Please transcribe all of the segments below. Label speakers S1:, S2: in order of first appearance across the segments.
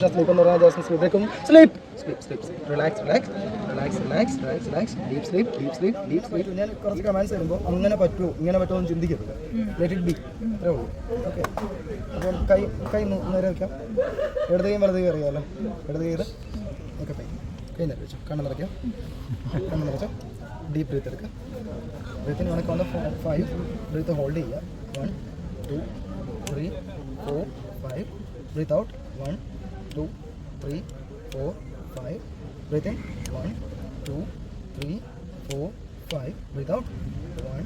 S1: Sleep on the right, just sleep. Sleep, sleep, sleep, sleep. Relax, relax, relax, relax, relax, relax. Deep sleep, deep sleep, deep sleep. ഞാൻ കുറച്ച് commands തരുമ്പോൾ അങ്ങനെ പറ്റുമോ ഇങ്ങനെ പറ്റുമോ എന്ന് ചിന്തിക്കരുത്. Let it be. അത്രേ ഉള്ളൂ. ഓക്കെ. അപ്പം കൈ നേരെ വയ്ക്കാം. ഇടത് കൈയും വലത് കൈയും അറിയാമല്ലോ. ഇടത് കൈ ഓക്കെ ഫൈൻ. കൈ നേരെ വെച്ചു. കണ്ണ് നിറയ്ക്കാം. കണ്ണ് നിറച്ചോ. ഡീപ്പ് ബ്രീത്ത് എടുക്കുക. ബ്രീത്തിന് വേണമെങ്കിൽ ഒന്ന് 5 ബ്രീത്ത് ഹോൾഡ് ചെയ്യുക. 1 2 3 4 5 breath out 1 2 3 4 5 breathe in 1 2 3 4 5 breathe out 1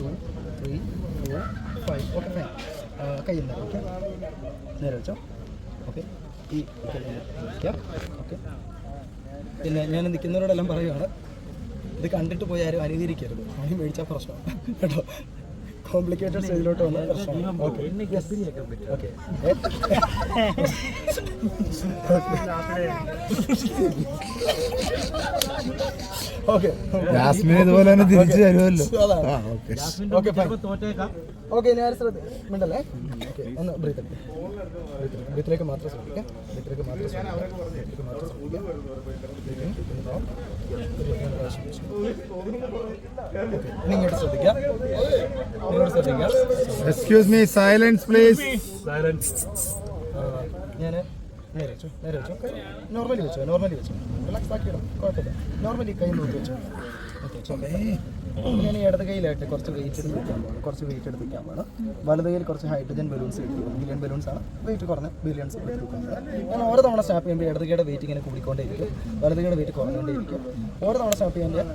S1: 2 3 4 5 okay fine കൈ നേരെ വെച്ചോ ഓക്കെ ഈ ഓക്കെ പിന്നെ ഞാൻ നിൽക്കുന്നവരോടെല്ലാം പറയുകയാണ് ഇത് കണ്ടിട്ട് പോയി ആരും അനുകരിക്കരുത് പണി മേടിച്ചാൽ പ്രശ്നം കേട്ടോ കോംപ്ലിക്കേറ്റഡ് സ്റ്റേജിലോട്ട് വന്ന പ്രശ്നം ഓക്കെ ഓക്കെ ഓക്കെ ജാസ്മിൻ ഇതുപോലെ തന്നെ തിരിച്ചു തരുമല്ലോ ഓക്കെ ഓക്കെ ഞാൻ മിണ്ടല്ലേ ഓക്കെ ഒന്ന് ബ്രീത്തിലേക്ക് മാത്രം ശ്രമിക്കാം ബ്രീത്തിലേക്ക് മാത്രം ശ്രമിക്കാം ഇങ്ങോട്ട് ശ്രദ്ധിക്കാം
S2: Excuse me, silence please.
S1: Silence. ഞാൻ നേരെ വെച്ചോ നോർമലി വെച്ചോ റിലാക്സ് ആക്കിയിടാം കുഴപ്പമില്ല നോർമലി കൈ നോക്കി വെച്ചോ ഓക്കെ ഞാൻ ഇടത് കയ്യിലായിട്ട് കുറച്ച് വെയിറ്റ് എടുത്ത് വയ്ക്കാൻ പോകണം വലത് കയ്യിൽ കുറച്ച് ഹൈഡ്രജൻ ബലൂൺസ് കിട്ടും ഹീലിയം ബലൂൺസ് ആണ് വെയിറ്റ് കുറഞ്ഞ ബില്യൺസ് ഞാൻ ഓരോ തവണ സ്റ്റാപ്പ് ചെയ്യുമ്പോൾ ഇടതുകയുടെ വെയിറ്റ് ഇങ്ങനെ കൂടിക്കൊണ്ടേയിരിക്കും വലതുകയുടെ വെയിറ്റ് കുറഞ്ഞുകൊണ്ടേയിരിക്കും ഓരോ തവണ സ്റ്റാപ്പ് ചെയ്യുമ്പോൾ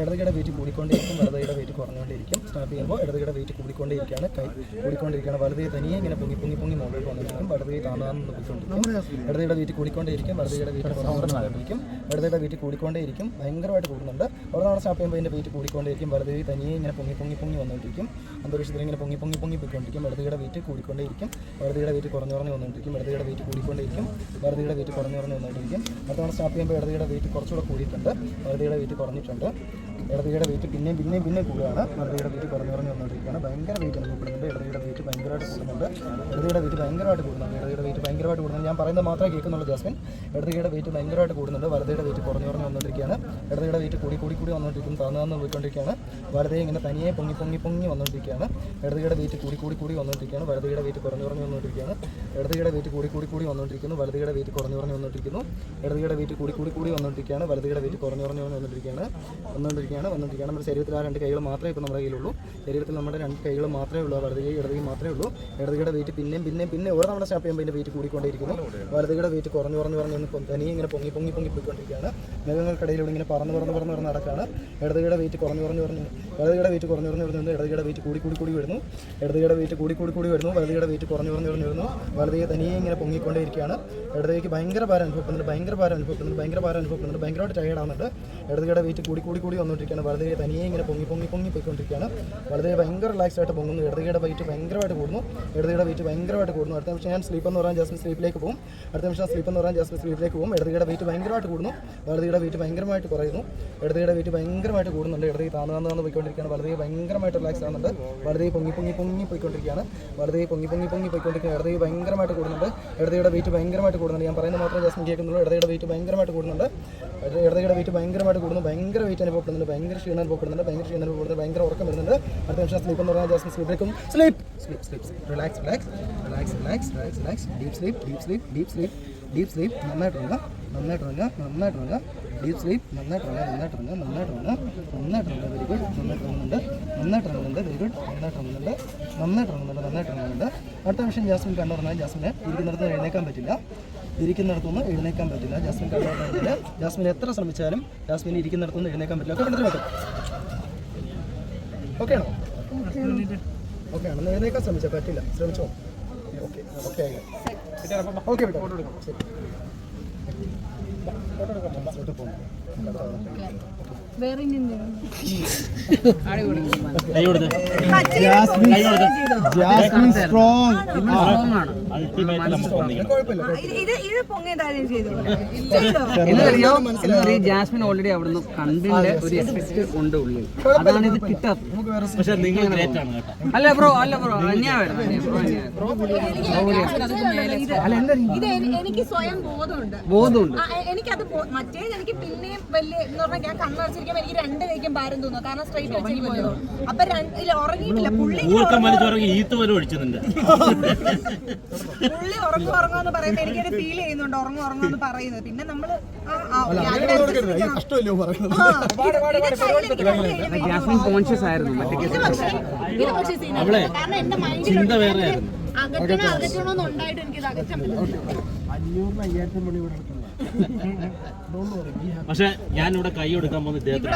S1: ഇടതുകയുടെ വെയിറ്റ് കൂടിക്കൊണ്ടേയിരിക്കും വലതുകയുടെ വെയിറ്റ് കുറഞ്ഞുകൊണ്ടേയിരിക്കും സ്റ്റാപ്പ് ചെയ്യുമ്പോൾ ഇടതുകയുടെ വെയിറ്റ് കൂടിക്കൊണ്ടേയിരിക്കുകയാണ് കൈ കൂടിക്കൊണ്ടിരിക്കുകയാണ് വലതുകൈ തനിയെ ഇങ്ങനെ പൊങ്ങി മുകളിലേക്ക് വന്നിരിക്കും വലതുകൈ താന്നാന്ന് പോയിക്കൊണ്ടിരിക്കും ഇടതുകയുടെ വെയിറ്റ് കൂടിക്കൊണ്ടേയിരിക്കും വലതുകയുടെ വെയിറ്റ് കുറഞ്ഞുകൊണ്ടിരിക്കും ഇടതുകയുടെ വെയിറ്റ് കൂടിക്കൊണ്ടേയിരിക്കും ഭയങ്കരമായിട്ട് കൂടുന്നുണ്ട് ഓരോ തവണ സ്റ്റാപ്പ് ചെയ്യുമ്പോൾ അതിൻ്റെ വെയിറ്റ് കൂടിക്കൊണ്ടേയിരിക്കും വലതുകൈ തനിയെ ഇങ്ങനെ പൊങ്ങി വന്നുകൊണ്ടിരിക്കും അന്തരീക്ഷത്തിൽ ഇങ്ങനെ പൊങ്ങി പോയിക്കൊണ്ടിരിക്കും ഇടതുകയുടെ വെയിറ്റ് കൂടിക്കൊണ്ടേയിരിക്കും വലതുകയുടെ വെയിറ്റ് കുറഞ്ഞു വന്നുകൊണ്ടിരിക്കും ഇടതുകയുടെ വെയിറ്റ് കൂടിക്കൊണ്ടേയിരിക്കും വലതുകയുടെ വെയിറ്റ് കുറഞ്ഞു വന്നുകൊണ്ടിരിക്കും അടുത്ത തവണ സ്റ്റാപ്പ് ചെയ്യുമ്പോൾ ഇടതുകയുടെ വെയിറ്റ് കുറച്ചുകൂടെ കൂടിയിട്ടുണ്ട് വലതുകയുടെ വെയിറ്റ് കുറഞ്ഞിട്ടുണ്ട് ഇടതുകയുടെ വെയിറ്റ് പിന്നെയും കൂടുകയാണ് വലതുകയുടെ വെയിറ്റ് കുറഞ്ഞു വന്നുകൊണ്ടിരിക്കുകയാണ് ഭയങ്കര വെയിറ്റ് അനുഭവപ്പെടുന്നുണ്ട് ഇടതുകയുടെ വെയിറ്റ് ഭയങ്കരമായിട്ട് കൂടുന്നുണ്ട് ഇടതുകയുടെ വെയിറ്റ് ഭയങ്കരമായിട്ട് കൂടുന്നുണ്ട് ഞാൻ പറയുന്നത് മാത്രമേ കേൾക്കുന്നുള്ളൂ ജാസ്മിൻ ഇടതുകയുടെ വെയിറ്റ് ഭയങ്കരമായിട്ട് കൂടുന്നുണ്ട് വലതുകയുടെ വെയിറ്റ് കുറഞ്ഞു വന്നുകൊണ്ടിരിക്കുകയാണ് ഇടതുകയുടെ വെയിറ്റ് കൂടി വന്നുകൊണ്ടിരിക്കും താന്നു പോയിക്കൊണ്ടിരിക്കുകയാണ് വലതുകൈ ഇങ്ങനെ തനിയെ പൊങ്ങി വന്നുകൊണ്ടിരിക്കുകയാണ് ഇടതുകയുടെ വെയിറ്റ് കൂടി വന്നുകൊണ്ടിരിക്കുകയാണ് വലതുകയുടെ വെയിറ്റ് കുറഞ്ഞു വന്നുകൊണ്ടിരിക്കുകയാണ് ഇടതുകയുടെ വെയിറ്റ് കൂടി വന്നുകൊണ്ടിരിക്കുന്നു വലതുകയുടെ വെയിറ്റ് കുറഞ്ഞു വന്നുകൊണ്ടിരിക്കുന്നു ഇടതുകയുടെ വെയിറ്റ് കൂടി വന്നുകൊണ്ടിരിക്കുകയാണ് വലതുകയുടെ വെയിറ്റ് കുറഞ്ഞു വന്നുകൊണ്ടിരിക്കുകയാണ് നമ്മുടെ ശരീരത്തിൽ ആ രണ്ട് കൈകൾ മാത്രമേ ഇപ്പോൾ നമ്മുടെ കയ്യിലുള്ളൂ ശരീരത്തിൽ നമ്മുടെ രണ്ട് കൈകൾ മാത്രമേ ഉള്ളൂ വലതുകൈ ഇടതുകൈ മാത്രമേ ഉള്ളൂ ഇടതുകയുടെ വെയിറ്റ് പിന്നെ ഓരോ നമ്മുടെ സ്റ്റാപ്പ് ചെയ്യുമ്പോൾ അതിൻ്റെ വെയിറ്റ് കൂടിക്കൊണ്ടേയിരിക്കുന്നു വലതുകയുടെ വെയിറ്റ് കുറഞ്ഞു തനിയെ ഇങ്ങനെ പൊങ്ങി പോയിക്കൊണ്ടിരിക്കുകയാണ് മേഘങ്ങൾക്കിടയിലൂടെ ഇങ്ങനെ പറന്ന് നടക്കുകയാണ് ഇടതുകയുടെ വെയിറ്റ് വലതുകയുടെ വെയിറ്റ് കുറഞ്ഞു ഇടതുകയുടെ വെയിറ്റ് കൂടി വരുന്നു ഇടതുകയുടെ വെയിറ്റ് കൂടി വരുന്നു വലതുകയുടെ വെയിറ്റ് കുറഞ്ഞു വരുന്നു വലതുകൈ തനിയെ ഇങ്ങനെ പൊങ്ങിക്കൊണ്ടേയിരിക്കുകയാണ് ഇടതുകൈക്ക് ഭയങ്കര ഭാരം അനുഭവപ്പെടുന്നുണ്ട് ഭയങ്കരമായിട്ട് ടയേർഡ് ആവുന്നുണ്ട് ഇടതുകയുടെ വെയിറ്റ് കൂടി വന്നുകൊണ്ടിരിക്കുകയാണ് വലതുകൈ തനിയെ ഇങ്ങനെ പൊങ്ങി പോയിക്കൊണ്ടിരിക്കുകയാണ് വലതുകൈ ഭയങ്കര റിലാക്സ് ആയിട്ട് പൊങ്ങുന്നു ഇടതുകയുടെ വെയിറ്റ് ഭയങ്കരമായിട്ട് കൂടുന്നു അടുത്ത നിമിഷം ഞാൻ സ്ലീപ്പ് എന്ന് പറയാൻ ജാസ്മിൻ സ്ലീപ്പിലേക്ക് പോകും ഇടതുകയുടെ വെയിറ്റ് ഭയങ്കരമായിട്ട് കൂടുന്നു വലതുകയുടെ വെയിറ്റ് ഭയങ്കരമായിട്ട് കുറയുന്നു ഇടതുകയുടെ വെയിറ്റ് ഭയങ്കരമായിട്ട് കൂടുന്നുണ്ട് ഇടതുകൈ താന്ന് പോയിക്കൊണ്ടിരിക്കുകയാണ് വലതുകൈ ഭയങ്കരമായിട്ട് റിലാക്സ് ആവുന്നുണ്ട് വലതുകൈ പൊങ്ങി പോയിക്കൊണ്ടിരിക്കുകയാണ് വലതുകൈ പൊങ്ങി പോയിക്കൊണ്ടിരിക്കുകയാണ് ഇടതുകൈ ഭയങ്കരമായിട്ട് കൂടുന്നുണ്ട് ഇടതുകയുടെ വെയിറ്റ് ഭയങ്കരമായിട്ട് കൂടുന്നുണ്ട് ഞാൻ പറയുന്നത് മാത്രമേ ജാസ്മിൻ കേൾക്കുന്നുള്ളൂ ഇടതുകയുടെ വെയിറ്റ് ഭയങ്കരമായിട്ട് കൂടുന്നുണ്ട് ഭയങ്കര വെയിറ്റ് അനുഭവപ്പെടുന്നുണ്ട് ഭയങ്കര ക്ഷീണം അനുഭവപ്പെടുന്നുണ്ട് ഭയങ്കര ഉറക്കം വരുന്നുണ്ട് അടുത്ത നിമിഷം സ്ലീപ്പ് എന്ന് പറഞ്ഞാൽ ജാസ്മിൻ സ്ലീപ്പിലേക്കും സ്ലീപ്പ് റിലാക്സ് ഡീപ് സ്ലീപ്പ് നന്നായിട്ട് ഉറങ്ങുക ഡീപ് സ്ലീപ്പ് നന്നായിട്ട് വെരി ഗുഡ് നന്നായിട്ട് ഇറങ്ങുന്നുണ്ട് വെരി ഗുഡ് നന്നായിട്ട് ഇറങ്ങുന്നുണ്ട് അടുത്ത നിമിഷം ജാസ്മിൻ കണ്ടു പറഞ്ഞാൽ ജാസ്മിന് ഇരിക്കുന്നിടത്തുനിന്ന് എഴുന്നേക്കാൻ പറ്റില്ല ജാസ്മിൻ കണ്ടു പറഞ്ഞാൽ ജാസ്മിൻ എത്ര ശ്രമിച്ചാലും ജാസ്മിന് ഇരിക്കുന്നിടത്തുനിന്ന് എഴുന്നേക്കാൻ പറ്റില്ല ഓക്കെ ആണോ എഴുന്നേക്കാൻ ശ്രമിച്ചാൽ പറ്റില്ല ശ്രമിച്ചോ ഓക്കെ
S3: വേറെ
S2: Jasmine strong.
S3: ഇത് പൊങ്ങിയതാരും ചെയ്തു
S4: ജാസ്മിൻ ഓൾറെഡി അവിടുന്ന് കണ്ടിന്റെ ഒരു എഫക്ട് ഉണ്ട് ഉള്ളിൽ, അതാണ് ഇത് കിട്ടാത്തത്. അല്ല ബ്രോ
S3: ഇത് എനിക്ക് സ്വയം ബോധമുണ്ട്. എനിക്കത് മറ്റേത് എനിക്ക് പിന്നെയും വലിയ എന്ന് പറഞ്ഞാൽ ഞാൻ കണ്ണടച്ചിരിക്കുമ്പോൾ എനിക്ക് രണ്ട് കൈക്കും ഭാരം തോന്നുന്നു, കാരണം സ്ട്രൈറ്റ് വെച്ചിരിക്കുമല്ലോ. അപ്പൊ ഉറങ്ങിയിട്ടില്ല പുള്ളി ഉറങ്ങുമെന്ന് പറയുന്നത് എനിക്കത് ഫീൽ ചെയ്യുന്നുണ്ട്, ഉറങ്ങുമെന്ന് പറയുന്നത്. പിന്നെ നമ്മള്
S4: ജാസ്മിൻ കോൺഷ്യസ് ആയിരുന്നു.
S3: കാരണം എന്റെ മൈൻഡിൽ അകറ്റണോന്നുണ്ടായിട്ട് എനിക്കിത് അകറ്റാൻ പറ്റും.
S5: പക്ഷെ ഞാനിവിടെ കൈ കൊടുക്കാൻ പോകുന്ന ഇദ്ദേഹത്തിന്